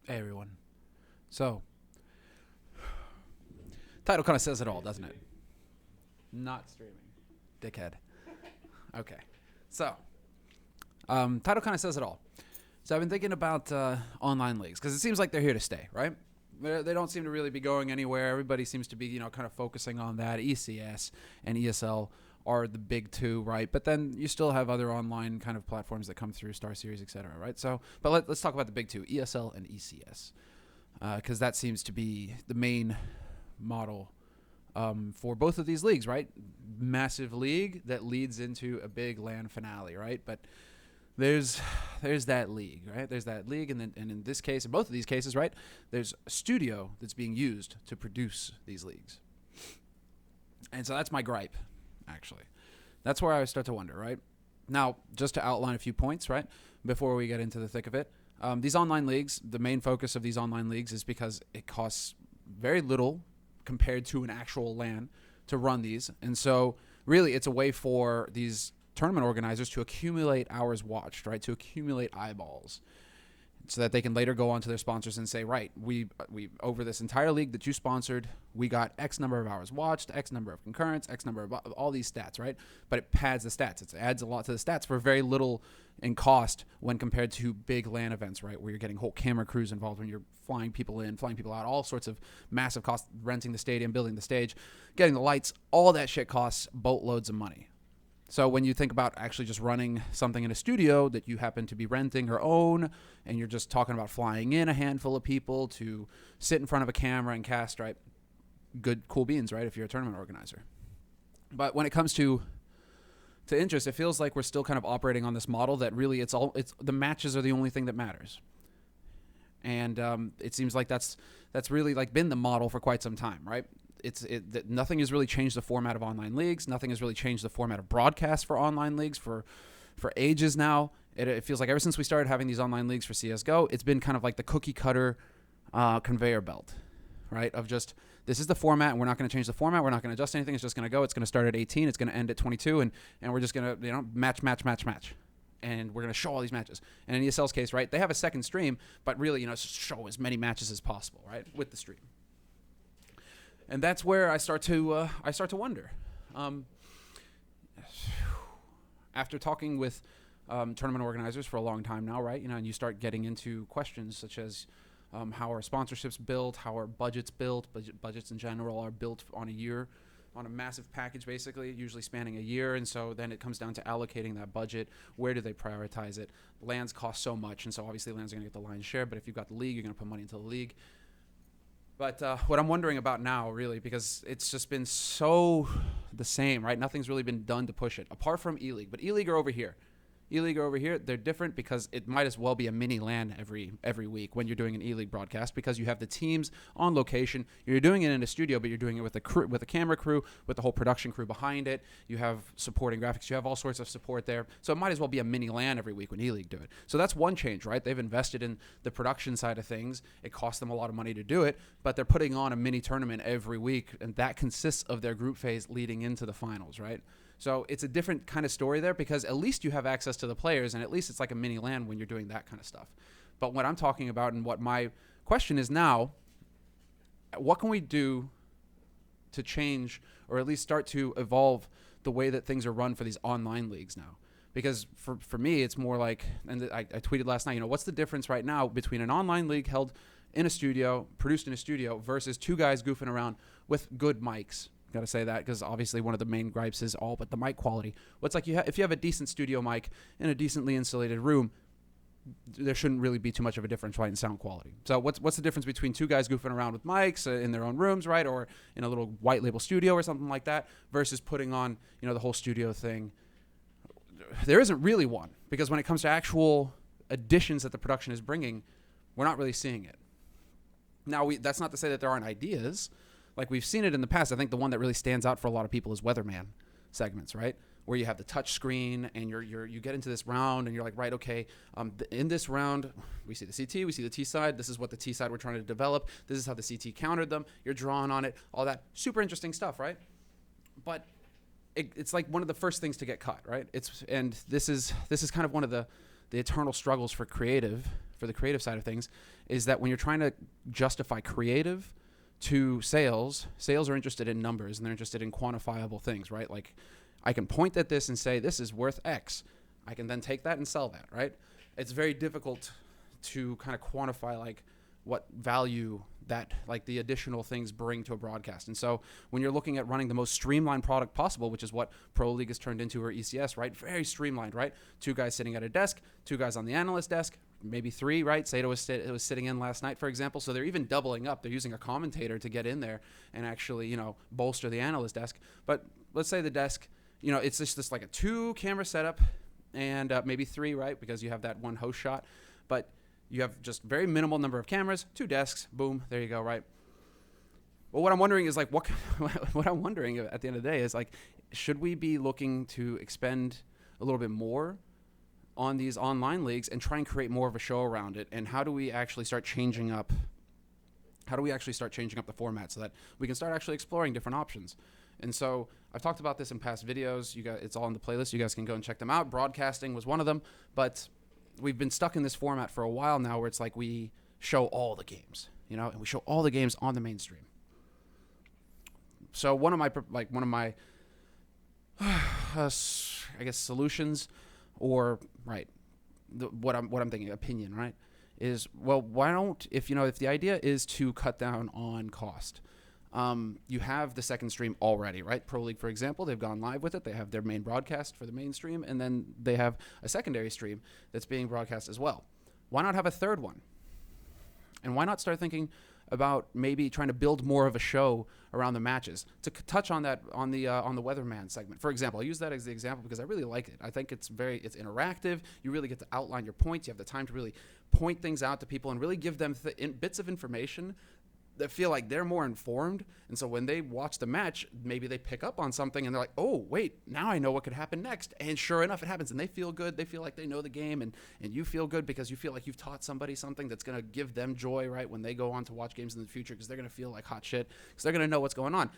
Hey everyone. So, title kind of says it all, doesn't it? Not streaming. Dickhead. Okay. So, title kind of says it all. So I've been thinking about online leagues because it seems like they're here to stay, right? They don't seem to really be going anywhere. Everybody seems to be, kind of focusing on that. ECS and ESL are the big two, right? But then you still have other online kind of platforms that come through, Star Series, et cetera, right? So, but let's talk about the big two, ESL and ECS, because that seems to be the main model for both of these leagues, right? Massive league that leads into a big LAN finale, right? But there's that league, right? There's that league, and in this case, in both of these cases, right, there's a studio that's being used to produce these leagues. And so that's my gripe, actually. That's where I start to wonder, right? Now, just to outline a few points, right, before we get into the thick of it, these online leagues, the main focus of these online leagues is because it costs very little compared to an actual LAN to run these. And so really it's a way for these tournament organizers to accumulate hours watched, right? To accumulate eyeballs so that they can later go on to their sponsors and say, right, we over this entire league that you sponsored, we got X number of hours watched, X number of concurrents, X number of all these stats, right? But it pads the stats. It adds a lot to the stats for very little in cost when compared to big LAN events, right? Where you're getting whole camera crews involved, when you're flying people in, flying people out, all sorts of massive costs, renting the stadium, building the stage, getting the lights, all that shit costs boatloads of money. So when you think about actually just running something in a studio that you happen to be renting or own, and you're just talking about flying in a handful of people to sit in front of a camera and cast, right? Good, cool beans, right? If you're a tournament organizer. But when it comes to interest, it feels like we're still kind of operating on this model that really it's the matches are the only thing that matters. And it seems like that's really like been the model for quite some time, right? Nothing has really changed the format of online leagues. Nothing has really changed the format of broadcast for online leagues for ages now. It feels like ever since we started having these online leagues for CSGO, it's been kind of like the cookie cutter conveyor belt, right? Of just, this is the format, and we're not going to change the format. We're not going to adjust anything. It's just going to go. It's going to start at 18. It's going to end at 22, and we're just going to match. And we're going to show all these matches. And in ESL's case, right, they have a second stream, but really, show as many matches as possible, right, with the stream. And that's where I start to wonder. After talking with tournament organizers for a long time now, right? And you start getting into questions such as how are sponsorships built, how are budgets built? Budgets in general are built on a massive package, basically, usually spanning a year. And so then it comes down to allocating that budget. Where do they prioritize it? LANs cost so much, and so obviously LANs are going to get the lion's share. But if you've got the league, you're going to put money into the league. But what I'm wondering about now, really, because it's just been so the same, right? Nothing's really been done to push it, apart from E-League. But E-League are over here. E-League are over here. They're different because it might as well be a mini LAN every week when you're doing an E-League broadcast, because you have the teams on location. You're doing it in a studio, but you're doing it with a crew, with a camera crew, with the whole production crew behind it. You have supporting graphics. You have all sorts of support there. So it might as well be a mini LAN every week when E-League do it. So that's one change, right? They've invested in the production side of things. It costs them a lot of money to do it, but they're putting on a mini tournament every week, and that consists of their group phase leading into the finals, right? So it's a different kind of story there, because at least you have access to the players, and at least it's like a mini LAN when you're doing that kind of stuff. But what I'm talking about, and what my question is now, what can we do to change, or at least start to evolve the way that things are run for these online leagues now? Because for me, it's more like, and I tweeted last night, what's the difference right now between an online league held in a studio, produced in a studio, versus two guys goofing around with good mics? Got to say that, because obviously one of the main gripes is all but the mic quality. What's like if you have a decent studio mic in a decently insulated room, there shouldn't really be too much of a difference, right, in sound quality. So what's the difference between two guys goofing around with mics in their own rooms, right, or in a little white label studio or something like that, versus putting on the whole studio thing? There isn't really one, because when it comes to actual additions that the production is bringing, we're not really seeing it. Now, that's not to say that there aren't ideas. Like, we've seen it in the past. I think the one that really stands out for a lot of people is weatherman segments, right? Where you have the touch screen, and you get into this round, and you're like, right, okay, in this round, we see the CT, we see the T side. This is what the T side we're trying to develop. This is how the CT countered them. You're drawing on it, all that super interesting stuff, right? But it's like one of the first things to get cut, right? And this is kind of one of the eternal struggles for creative for the creative side of things, is that when you're trying to justify creative to sales are interested in numbers and they're interested in quantifiable things, right? Like I can point at this and say, this is worth X. I can then take that and sell that, right? It's very difficult to kind of quantify like what value that like the additional things bring to a broadcast. And so when you're looking at running the most streamlined product possible, which is what Pro League has turned into, or ECS, right? Very streamlined, right? 2 guys sitting at a desk, 2 guys on the analyst desk, maybe 3, right? Sato was sitting in last night, for example. So they're even doubling up. They're using a commentator to get in there and actually, bolster the analyst desk. But let's say the desk, it's just this like a 2 camera setup and maybe 3, right? Because you have that one host shot, but you have just very minimal number of cameras, 2 desks, boom, there you go, right? Well, what I'm wondering is like, what I'm wondering at the end of the day is like, should we be looking to expend a little bit more on these online leagues and try and create more of a show around it? And how do we actually start changing up? How do we actually start changing up the format so that we can start actually exploring different options? And so I've talked about this in past videos. You guys, it's all in the playlist. You guys can go and check them out. Broadcasting was one of them, but we've been stuck in this format for a while now where it's like we show all the games, and we show all the games on the mainstream. So one of my I guess solutions, or right, what I'm thinking, opinion, right, is, well, why don't, if the idea is to cut down on cost, you have the second stream already, right? Pro League, for example, they've gone live with it. They have their main broadcast for the main stream, and then they have a secondary stream that's being broadcast as well. Why not have a third one? And why not start thinking about maybe trying to build more of a show around the matches? To touch on that on the Weatherman segment, for example, I use that as the example because I really like it. I think it's interactive. You really get to outline your points. You have the time to really point things out to people and really give them bits of information that feel like they're more informed. And so when they watch the match, maybe they pick up on something and they're like, oh, wait, now I know what could happen next. And sure enough, it happens. And they feel good. They feel like they know the game. And you feel good because you feel like you've taught somebody something that's going to give them joy, right, when they go on to watch games in the future, because they're going to feel like hot shit, because they're going to know what's going on.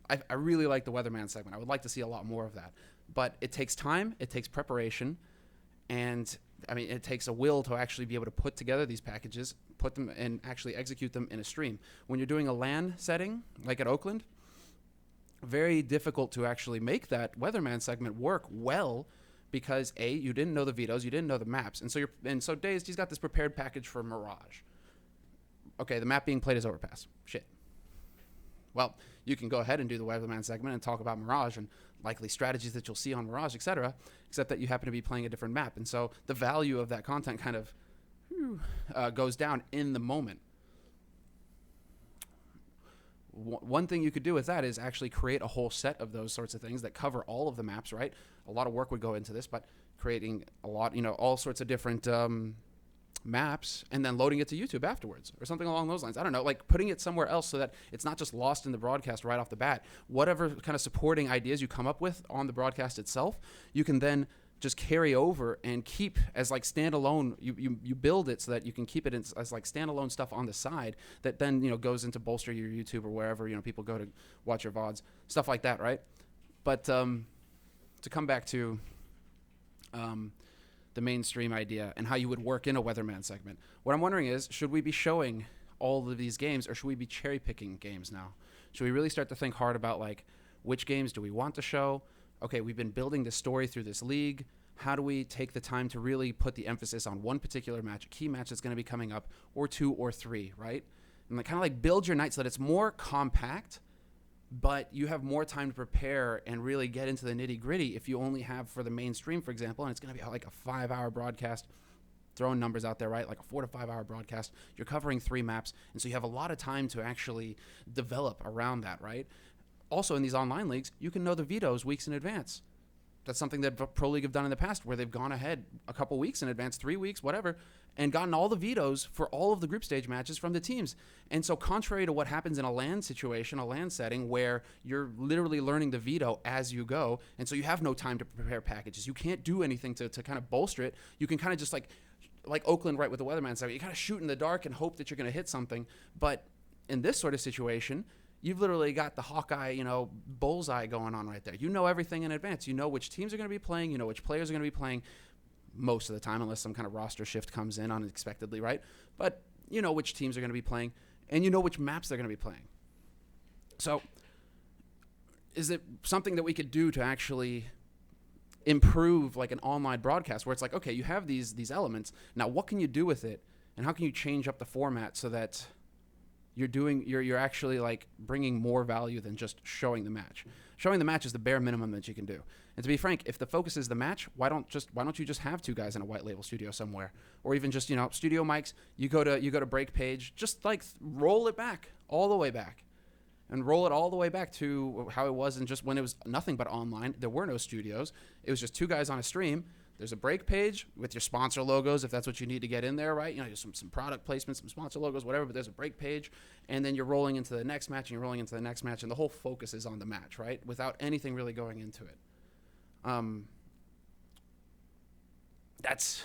I really like the Weatherman segment. I would like to see a lot more of that. But it takes time. It takes preparation. And it takes a will to actually be able to put together these packages, put them and actually execute them in a stream. When you're doing a LAN setting, like at Oakland, very difficult to actually make that Weatherman segment work well because you didn't know the vetoes, you didn't know the maps, and so Dazed, he's got this prepared package for Mirage. Okay, the map being played is Overpass. Shit. Well, you can go ahead and do the Weatherman segment and talk about Mirage and likely strategies that you'll see on Mirage, etc., except that you happen to be playing a different map. And so the value of that content kind of goes down in the moment. One thing you could do with that is actually create a whole set of those sorts of things that cover all of the maps, right? A lot of work would go into this, but creating a lot, all sorts of different maps and then loading it to YouTube afterwards or something along those lines. I don't know, like putting it somewhere else so that it's not just lost in the broadcast right off the bat. Whatever kind of supporting ideas you come up with on the broadcast itself, you can then just carry over and keep as like standalone. You build it so that you can keep it as like standalone stuff on the side that then goes into bolster your YouTube or wherever people go to watch your VODs, stuff like that, right? But to come back to the mainstream idea and how you would work in a Weatherman segment. What I'm wondering is, should we be showing all of these games or should we be cherry picking games now? Should we really start to think hard about like, which games do we want to show? Okay, we've been building this story through this league. How do we take the time to really put the emphasis on one particular match, a key match that's going to be coming up, or 2 or 3, right? And like kind of like build your night so that it's more compact, but you have more time to prepare and really get into the nitty gritty if you only have for the mainstream, for example, and it's going to be like a 5-hour broadcast, throwing numbers out there, right? Like a 4 to 5 hour broadcast. You're covering 3 maps. And so you have a lot of time to actually develop around that, right? Also in these online leagues, you can know the vetoes weeks in advance. That's something that Pro League have done in the past where they've gone ahead a couple weeks in advance, 3 weeks, whatever, and gotten all the vetoes for all of the group stage matches from the teams. And so contrary to what happens in a LAN situation, a LAN setting, where you're literally learning the veto as you go, and so you have no time to prepare packages. You can't do anything to kind of bolster it. You can kind of just like Oakland, right, with the Weatherman side, you kind of shoot in the dark and hope that you're going to hit something. But in this sort of situation, you've literally got the Hawkeye, bullseye going on right there. You know everything in advance. You know which teams are going to be playing. You know which players are going to be playing. most of the time, unless some kind of roster shift comes in unexpectedly, right? But you know which teams are going to be playing, and you know which maps they're going to be playing. So is it something that we could do to actually improve like an online broadcast where it's like, okay, you have these elements. Now what can you do with it, and how can you change up the format so that you're actually like bringing more value than just showing the match? Showing the match is the bare minimum that you can do. And to be frank, if the focus is the match, why don't you just have two guys in a white label studio somewhere, or even just, you know, studio mics? You go to break page, just like roll it back all the way back, and roll it all the way back to how it was, and just when it was nothing but online. There were no studios. It was just two guys on a stream. There's a break page with your sponsor logos if that's what you need to get in there, right? You know, some product placement, some sponsor logos, whatever, but there's a break page, and then you're rolling into the next match, and you're rolling into the next match, and the whole focus is on the match, right? Without anything really going into it. That's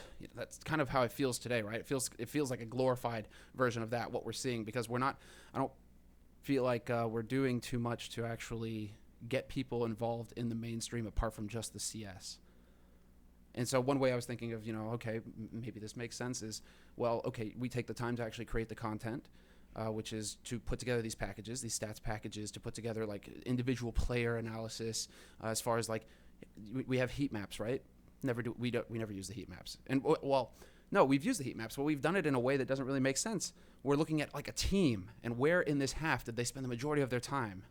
kind of how it feels today, right? It feels like a glorified version of that, what we're seeing, because I don't feel like we're doing too much to actually get people involved in the mainstream apart from just the CS. And so one way I was thinking of, you know, okay, maybe this makes sense is, well, okay, we take the time to actually create the content, which is to put together these packages, these stats packages, to put together like individual player analysis, as far as like, we have heat maps, right? We never use the heat maps. And well, no, we've used the heat maps, but we've done it in a way that doesn't really make sense. We're looking at like a team, and where in this half did they spend the majority of their time?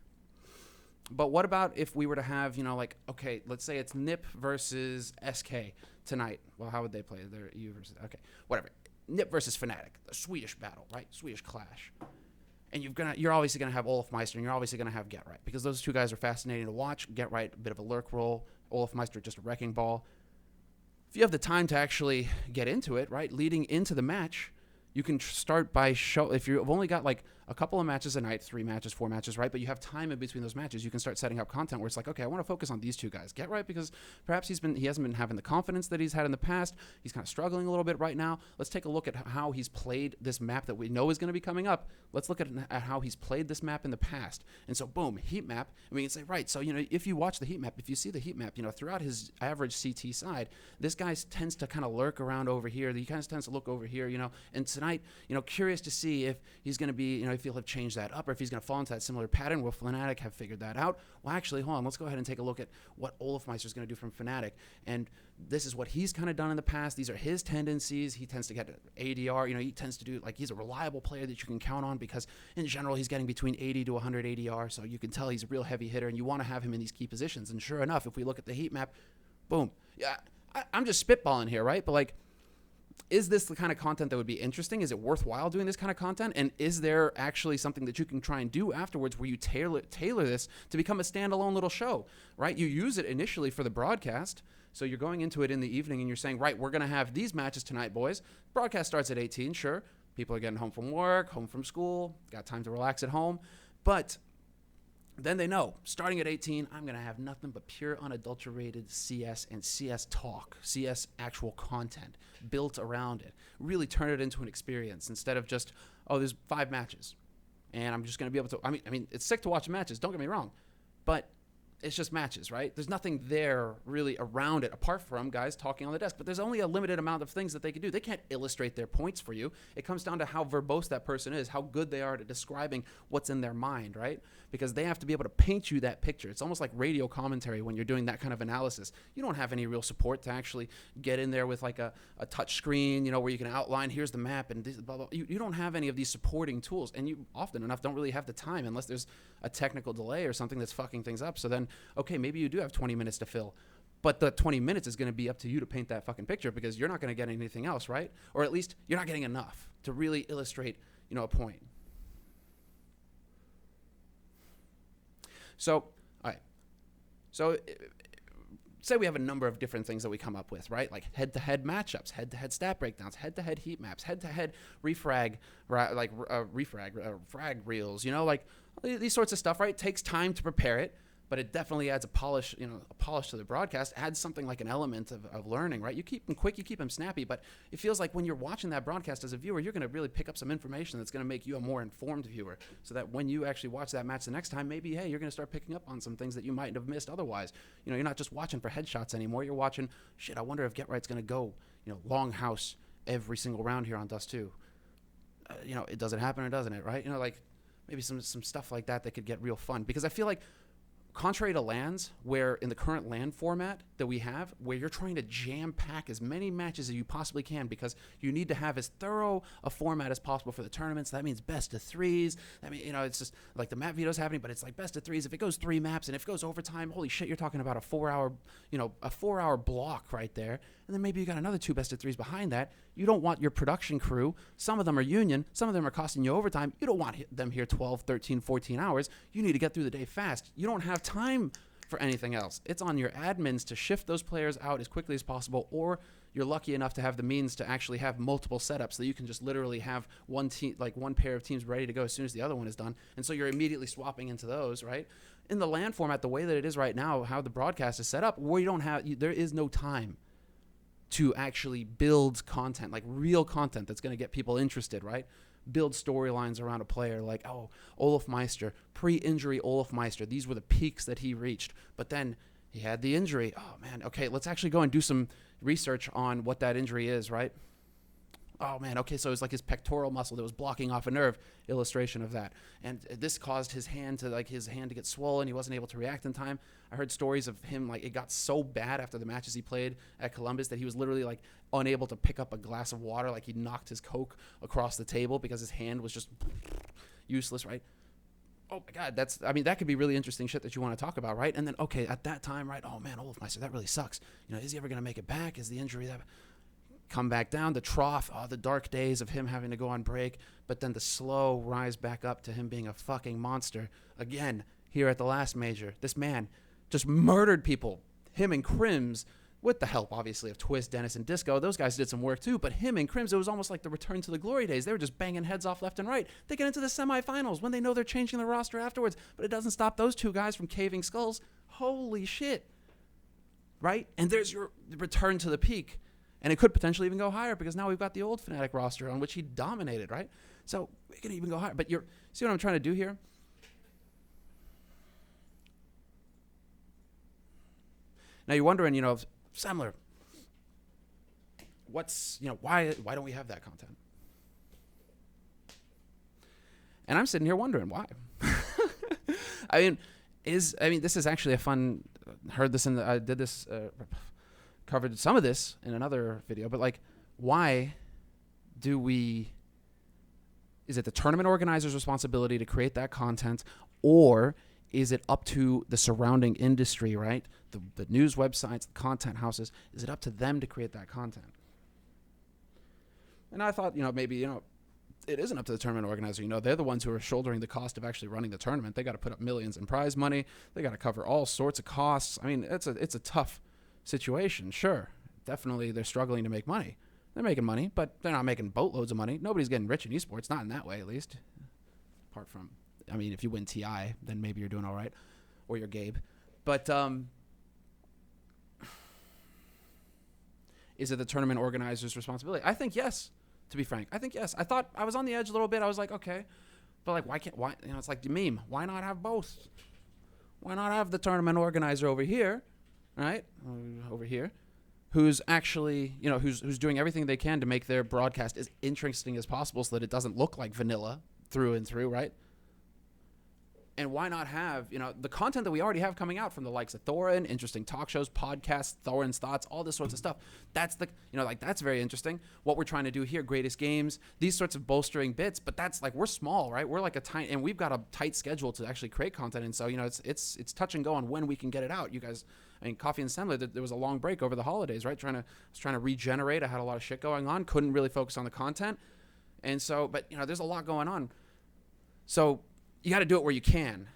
But what about if we were to have, you know, like, okay, let's say it's NIP versus SK tonight. Well, how would they play? They're EU versus, okay, whatever. NIP versus Fnatic, the Swedish battle, right? Swedish clash. And you're obviously going to have Olaf Meister, and you're obviously going to have Get Right, because those two guys are fascinating to watch. Get Right, a bit of a lurk role. Olaf Meister, just a wrecking ball. If you have the time to actually get into it, right, leading into the match, you can start by if you've only got like a couple of matches a night, 3 matches, 4 matches, right? But you have time in between those matches. You can start setting up content where it's like, okay, I want to focus on these two guys. Get Right, because perhaps he hasn't been having the confidence that he's had in the past. He's kind of struggling a little bit right now. Let's take a look at how he's played this map that we know is going to be coming up. Let's look at how he's played this map in the past. And so, boom, heat map. And we can say, right, so, you know, if you watch the heat map, if you see the heat map, you know, throughout his average CT side, this guy tends to kind of lurk around over here. He kind of tends to look over here, you know. And tonight, you know, curious to see if he's going to be, you know, if he'll have changed that up, or if he's going to fall into that similar pattern. Will Fnatic have figured that out? Well, actually, hold on. Let's go ahead and take a look at what Olaf Meister is going to do from Fnatic. And this is what he's kind of done in the past. These are his tendencies. He tends to get ADR. You know, he tends to do, like, he's a reliable player that you can count on, because in general, he's getting between 80 to 100 ADR. So you can tell he's a real heavy hitter, and you want to have him in these key positions. And sure enough, if we look at the heat map, boom. Yeah, I'm just spitballing here, right? But, like, is this the kind of content that would be interesting? Is it worthwhile doing this kind of content? And is there actually something that you can try and do afterwards where you tailor this to become a standalone little show, right? You use it initially for the broadcast. So you're going into it in the evening and you're saying, right, we're going to have these matches tonight, boys. Broadcast starts at 18, sure. People are getting home from work, home from school, got time to relax at home. But then they know, starting at 18, I'm going to have nothing but pure unadulterated CS and CS talk, CS actual content built around it. Really turn it into an experience instead of just, oh, there's 5 matches. And I'm just going to be able to, I mean, it's sick to watch matches, don't get me wrong. But it's just matches, right? There's nothing there really around it apart from guys talking on the desk. But there's only a limited amount of things that they can do. They can't illustrate their points for you. It comes down to how verbose that person is, how good they are at describing what's in their mind, right? Because they have to be able to paint you that picture. It's almost like radio commentary when you're doing that kind of analysis. You don't have any real support to actually get in there with like a touch screen, you know, where you can outline, here's the map, and this, blah, blah. You don't have any of these supporting tools. And you often enough don't really have the time unless there's a technical delay or something that's fucking things up. So then, okay, maybe you do have 20 minutes to fill. But the 20 minutes is going to be up to you to paint that fucking picture, because you're not going to get anything else, right? Or at least you're not getting enough to really illustrate, you know, a point. So, all right. So, say we have a number of different things that we come up with, right? Like head-to-head matchups, head-to-head stat breakdowns, head-to-head heat maps, head-to-head frag reels, you know, like these sorts of stuff, right? It takes time to prepare it. but it definitely adds a polish to the broadcast, adds something like an element of learning, right? You keep them quick, you keep them snappy, but it feels like when you're watching that broadcast as a viewer, you're going to really pick up some information that's going to make you a more informed viewer, so that when you actually watch that match the next time, maybe, hey, you're going to start picking up on some things that you might have missed otherwise. You're not just watching for headshots anymore. You're watching, shit, I wonder if Get Right's going to go, long house every single round here on Dust 2. It doesn't happen or doesn't it, right? Like maybe some stuff like that could get real fun, because I feel like, contrary to LANs, where in the current LAN format that we have, where you're trying to jam pack as many matches as you possibly can, because you need to have as thorough a format as possible for the tournaments. That means best of threes. I mean, it's just like the map veto's happening, but it's like best of threes. If it goes 3 maps and if it goes overtime, holy shit, you're talking about a 4-hour block right there. And then maybe you got another 2 best of threes behind that. You don't want your production crew, some of them are union, some of them are costing you overtime. You don't want them here 12, 13, 14 hours. You need to get through the day fast. You don't have time for anything else. It's on your admins to shift those players out as quickly as possible, or you're lucky enough to have the means to actually have multiple setups so that you can just literally have one team, like one pair of teams ready to go as soon as the other one is done. And so you're immediately swapping into those, right? In the LAN format, the way that it is right now, how the broadcast is set up, where there is no time to actually build content, like real content that's going to get people interested, right? Build storylines around a player like, Olaf Meister, pre-injury Olaf Meister. These were the peaks that he reached. But then he had the injury. Oh, man, okay, let's actually go and do some research on what that injury is, right? Oh, man, okay, so it's like his pectoral muscle that was blocking off a nerve, illustration of that. And this caused his hand to get swollen. He wasn't able to react in time. I heard stories of him, like, it got so bad after the matches he played at Columbus that he was literally, like, unable to pick up a glass of water. Like, he knocked his Coke across the table because his hand was just useless, right? Oh, my God, that could be really interesting shit that you want to talk about, right? And then, okay, at that time, right, oh, man, Olaf Meister, that really sucks. Is he ever going to make it back? Is the injury that... Come back down, the trough, the dark days of him having to go on break, but then the slow rise back up to him being a fucking monster. Again, here at the last major, this man just murdered people. Him and Crims, with the help, obviously, of Twist, Dennis, and Disco. Those guys did some work, too, but him and Crims, it was almost like the return to the glory days. They were just banging heads off left and right. They get into the semifinals when they know they're changing the roster afterwards, but it doesn't stop those 2 guys from caving skulls. Holy shit. Right? And there's your return to the peak. And it could potentially even go higher, because now we've got the old Fnatic roster on which he dominated, right? So we can even go higher. But see what I'm trying to do here? Now you're wondering, Semmler, why don't we have that content? And I'm sitting here wondering why. This is actually a fun. Heard this I did this. Covered some of this in another video, but like, why is it the tournament organizer's responsibility to create that content, or is it up to the surrounding industry, right? The news websites, the content houses, is it up to them to create that content? And I thought, maybe, it isn't up to the tournament organizer. They're the ones who are shouldering the cost of actually running the tournament. They got to put up millions in prize money. They got to cover all sorts of costs. I mean, it's a tough situation. Sure, definitely they're struggling to make money. They're making money, but they're not making boatloads of money. Nobody's getting rich in esports, not in that way, at least. Apart from, if you win TI, then maybe you're doing all right, or you're Gabe. But is it the tournament organizer's responsibility? I think yes, to be frank. I think yes. I thought I was on the edge a little bit. I was like, okay, but like, why, it's like the meme. Why not have both? Why not have the tournament organizer over here, right? Over here, who's actually, who's doing everything they can to make their broadcast as interesting as possible so that it doesn't look like vanilla through and through, right? And why not have, the content that we already have coming out from the likes of Thorin, interesting talk shows, podcasts, Thorin's thoughts, all this sorts of stuff. That's that's very interesting. What we're trying to do here, greatest games, these sorts of bolstering bits, but that's like, we're small, right? We're like a tiny, and we've got a tight schedule to actually create content. And so, it's touch and go on when we can get it out. You guys, Coffee and Semmler, there was a long break over the holidays, right? I was trying to regenerate. I had a lot of shit going on. Couldn't really focus on the content. And so, but there's a lot going on. So you got to do it where you can.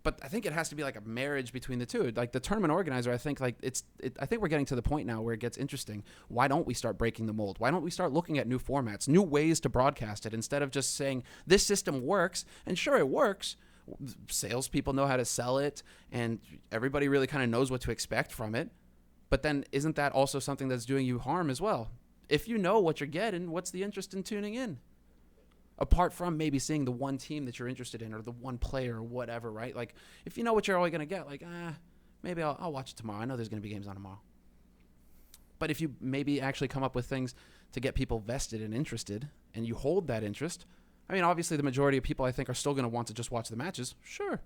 But I think it has to be like a marriage between the two. Like the tournament organizer, I think I think we're getting to the point now where it gets interesting. Why don't we start breaking the mold? Why don't we start looking at new formats, new ways to broadcast it, instead of just saying this system works? And sure, it works. salespeople know how to sell it, and everybody really kind of knows what to expect from it. But then isn't that also something that's doing you harm as well? If you know what you're getting, what's the interest in tuning in? Apart from maybe seeing the one team that you're interested in or the one player or whatever, right? Like, if you know what you're always going to get, like, maybe I'll watch it tomorrow. I know there's going to be games on tomorrow. But if you maybe actually come up with things to get people vested and interested, and you hold that interest, I mean, obviously the majority of people, I think, are still going to want to just watch the matches. Sure.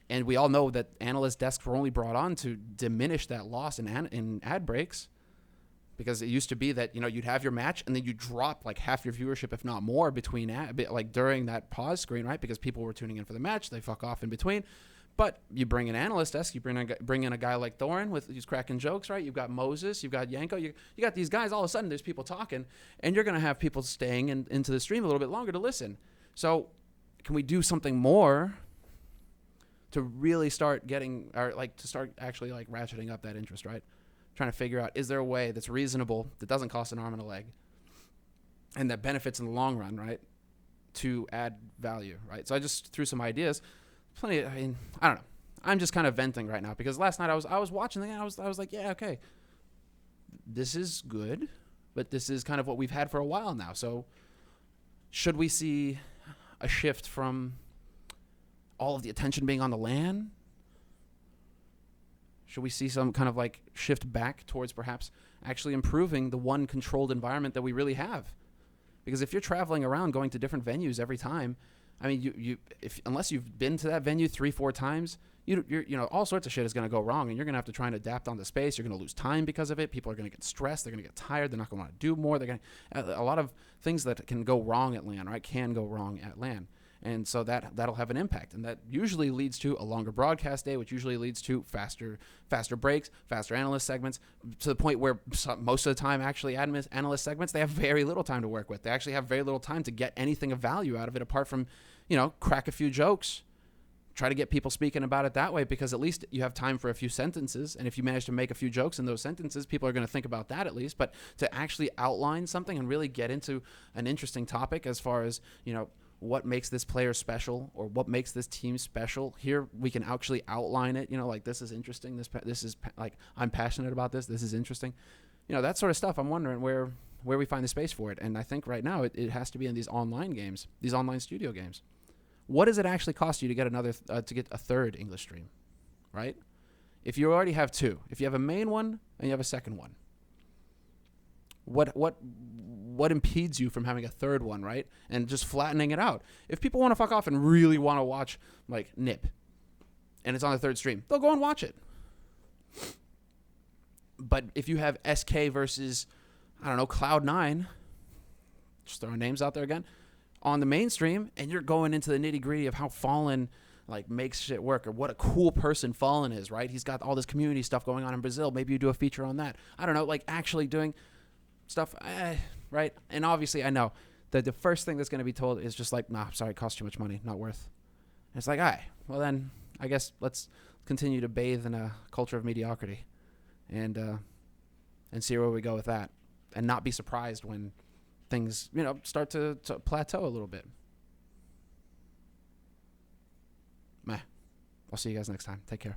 And we all know that analyst desks were only brought on to diminish that loss in ad breaks, because it used to be that, you'd have your match and then you drop like half your viewership, if not more, between like during that pause screen, right? Because people were tuning in for the match, they fuck off in between. But you bring an analyst desk, you bring in a guy like Thorin with these cracking jokes, right? You've got Moses, you've got Yanko, you got these guys. All of a sudden, there's people talking, and you're going to have people staying into the stream a little bit longer to listen. So, can we do something more to really start getting, or like to start actually like ratcheting up that interest, right? Trying to figure out, is there a way that's reasonable, that doesn't cost an arm and a leg, and that benefits in the long run, right? To add value, right? So I just threw some ideas. I don't know. I'm just kind of venting right now, because last night I was watching the game. I was like, yeah, okay, this is good, but this is kind of what we've had for a while now. So should we see a shift from all of the attention being on the LAN? Should we see some kind of like shift back towards perhaps actually improving the one controlled environment that we really have? Because if you're traveling around, going to different venues every time, I mean, unless you've been to that venue 3-4 times, you're all sorts of shit is going to go wrong, and you're going to have to try and adapt on the space. You're going to lose time because of it. People are going to get stressed. They're going to get tired. They're not going to want to do more. A lot of things that can go wrong at LAN, right, can go wrong at LAN. And so that'll have an impact, and that usually leads to a longer broadcast day, which usually leads to faster breaks, faster analyst segments, to the point where most of the time, actually, analyst segments, they have very little time to work with. They actually have very little time to get anything of value out of it, apart from, crack a few jokes, try to get people speaking about it that way, because at least you have time for a few sentences, and if you manage to make a few jokes in those sentences, people are going to think about that at least. But to actually outline something and really get into an interesting topic as far as, what makes this player special, or what makes this team special. Here we can actually outline it, like, this is interesting. This is like, I'm passionate about this. This is interesting. That sort of stuff. I'm wondering where we find the space for it. And I think right now it has to be in these online games, these online studio games. What does it actually cost you to get to get a third English stream, right? If you already have two, if you have a main one and you have a second one, what impedes you from having a third one, right? And just flattening it out. If people want to fuck off and really want to watch like Nip, and it's on the third stream, they'll go and watch it. But if you have SK versus, I don't know, Cloud9, just throwing names out there again, on the mainstream, and you're going into the nitty gritty of how Fallen like makes shit work, or what a cool person Fallen is, right? He's got all this community stuff going on in Brazil. Maybe you do a feature on that. I don't know, like actually doing stuff, right? And obviously I know that the first thing that's going to be told is just like, nah, sorry, it costs too much money, not worth. And it's like, all right, well then I guess let's continue to bathe in a culture of mediocrity, and see where we go with that, and not be surprised when things, start to plateau a little bit. Meh. I'll see you guys next time. Take care.